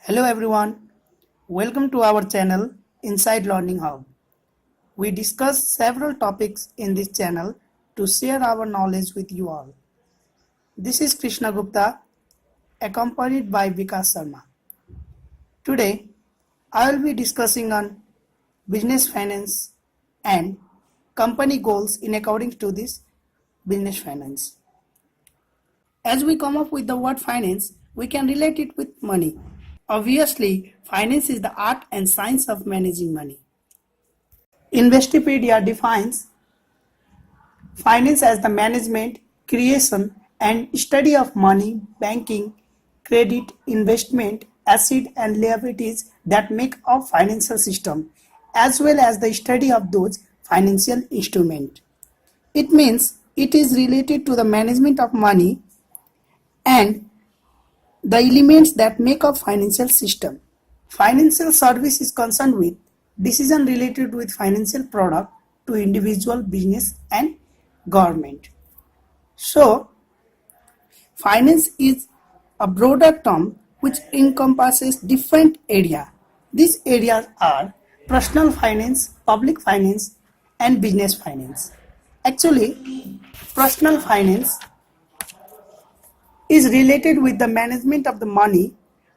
Hello everyone, welcome to our channel Inside Learning Hub. We discuss several topics in this channel to share our knowledge with you all. This is Krishna Gupta, accompanied by Vikas Sharma. Today, I will be discussing on business finance and company goals in according to this business finance. As we come up with the word finance, we can relate it with money. Obviously, finance is the art and science of managing money. Investopedia defines finance as the management, creation, and study of money, banking, credit, investment, asset, and liabilities that make up financial system, as well as the study of those financial instruments. It means it is related to the management of money and the elements that make up financial system. Financial service is concerned with decision related with financial product to individual, business and government. So, finance is a broader term which encompasses different areas. These areas are personal finance, public finance and business finance. Actually, personal finance is related with the management of the money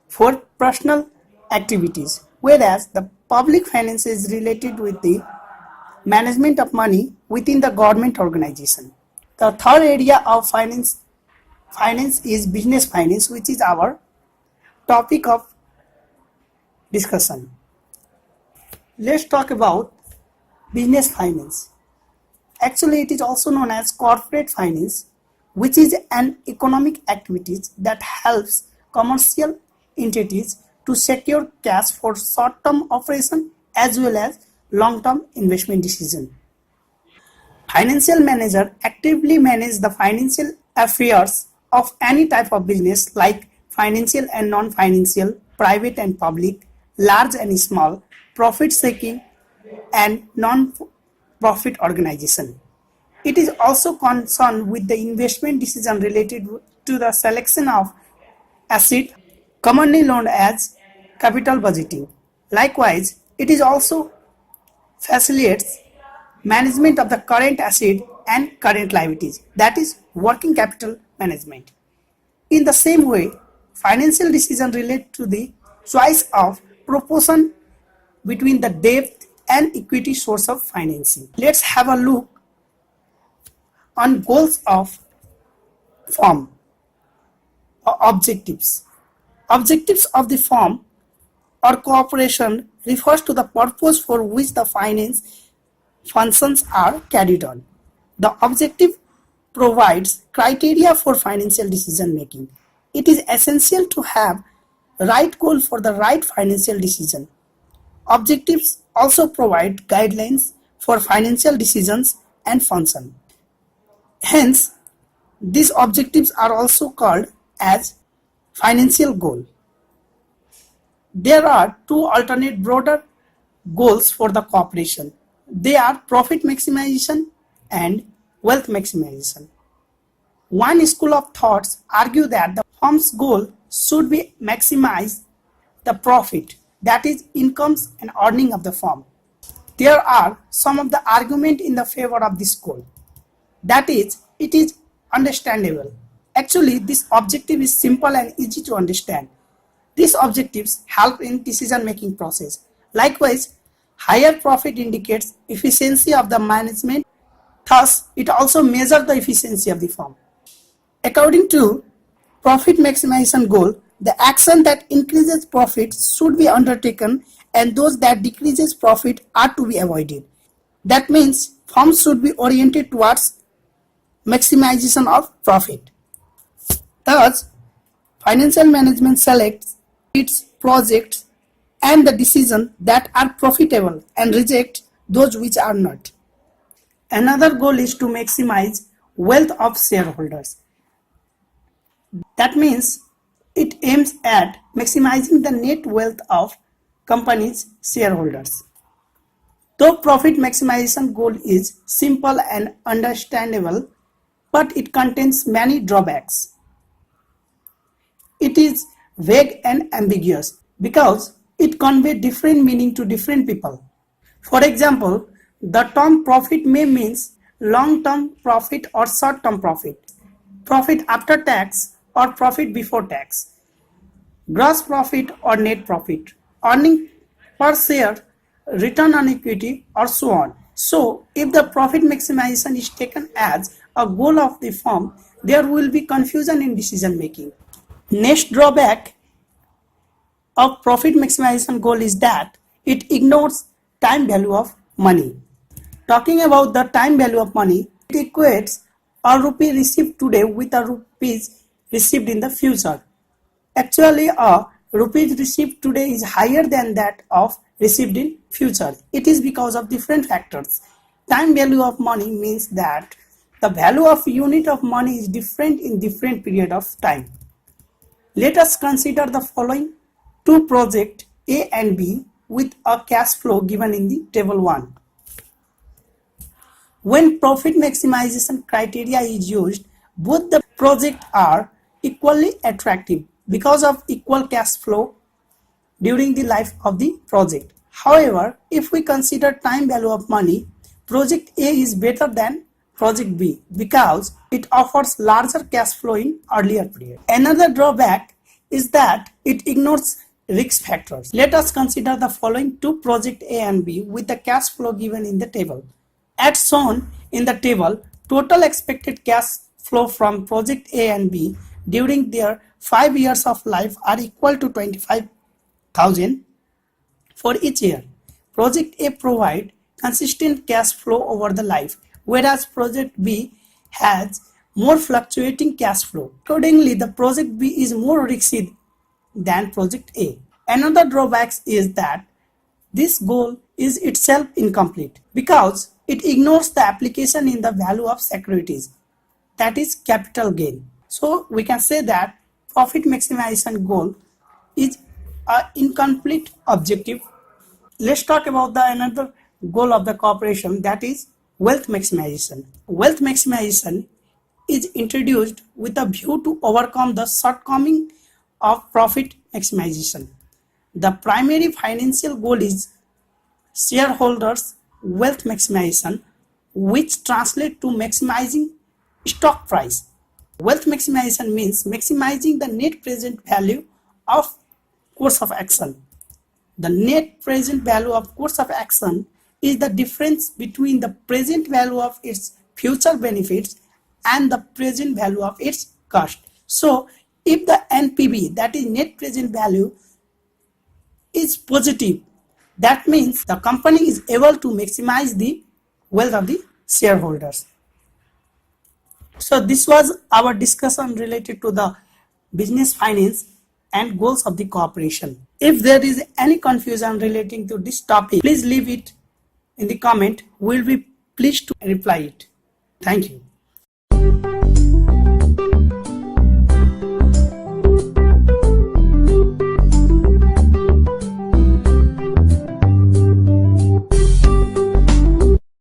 for personal activities, whereas the public finance is related with the management of money within the government organization. The third area of finance is business finance, which is our topic of discussion. Let's talk about business finance. Actually, it is also known as corporate finance, which is an economic activity that helps commercial entities to secure cash for short-term operation as well as long-term investment decision. Financial manager actively manage the financial affairs of any type of business like financial and non-financial, private and public, large and small, profit-seeking and non-profit organization. It is also concerned with the investment decision related to the selection of asset, commonly known as capital budgeting. Likewise, it is also facilitates management of the current asset and current liabilities, that is working capital management. In the same way, financial decisions relate to the choice of proportion between the debt and equity source of financing. Let's have a look on goals of firm or objectives. Objectives of the firm or corporation refers to the purpose for which the finance functions are carried on. The objective provides criteria for financial decision making. It is essential to have right goal for the right financial decision. Objectives also provide guidelines for financial decisions and function. Hence, these objectives are also called as financial goal. There are two alternate broader goals for the corporation. They are profit maximization and wealth maximization. One school of thoughts argue that the firm's goal should be maximize the profit, that is incomes and earning of the firm. There are some of the argument in the favor of this goal. That is, it is understandable. Actually, this objective is simple and easy to understand. These objectives help in decision-making process. Likewise, higher profit indicates efficiency of the management. Thus, it also measures the efficiency of the firm. According to profit maximization goal, the action that increases profit should be undertaken and those that decreases profit are to be avoided. That means firms should be oriented towards maximization of profit. Thus, financial management selects its projects and the decisions that are profitable and reject those which are not. Another goal is to maximize wealth of shareholders. That means it aims at maximizing the net wealth of company's shareholders. Though profit maximization goal is simple and understandable, but it contains many drawbacks. It is vague and ambiguous. because it conveys different meaning to different people. For example, the term profit may means long-term profit or short-term profit, profit after tax or profit before tax, gross profit or net profit, earning per share, return on equity, or so on. So, if the profit maximization is taken as a goal of the firm, there will be confusion in decision making. Next drawback of profit maximization goal is that it ignores time value of money. Talking about the time value of money, it equates a rupee received today with a rupees received in the future. Actually, a rupees received today is higher than that of received in future. It is because of different factors. Time value of money means that the value of unit of money is different in different period of time. Let us consider the following two projects A and B with a cash flow given in the table 1. When profit maximization criteria is used, both the projects are equally attractive because of equal cash flow during the life of the project. However, if we consider time value of money, project A is better than project B because it offers larger cash flow in earlier period. Another drawback is that it ignores risk factors. Let us consider the following two project A and B with the cash flow given in the table. As shown in the table, total expected cash flow from project A and B during their 5 years of life are equal to 25,000 for each year. Project A provides consistent cash flow over the life, whereas project B has more fluctuating cash flow. Accordingly, the project B is more risky than project A. Another drawback is that this goal is itself incomplete because it ignores the application in the value of securities, that is capital gain. So we can say that profit maximization goal is an incomplete objective. Let's talk about the another goal of the corporation, that is wealth maximization. Wealth maximization is introduced with a view to overcome the shortcoming of profit maximization. The primary financial goal is shareholders' wealth maximization, which translates to maximizing stock price. Wealth maximization means maximizing the net present value of course of action. The net present value of course of action is the difference between the present value of its future benefits and the present value of its cost. So, if the NPV, that is net present value, is positive, that means the company is able to maximize the wealth of the shareholders. So this was our discussion related to the business finance and goals of the corporation. If there is any confusion relating to this topic, please leave it in the comment. We'll be pleased to reply it. Thank you.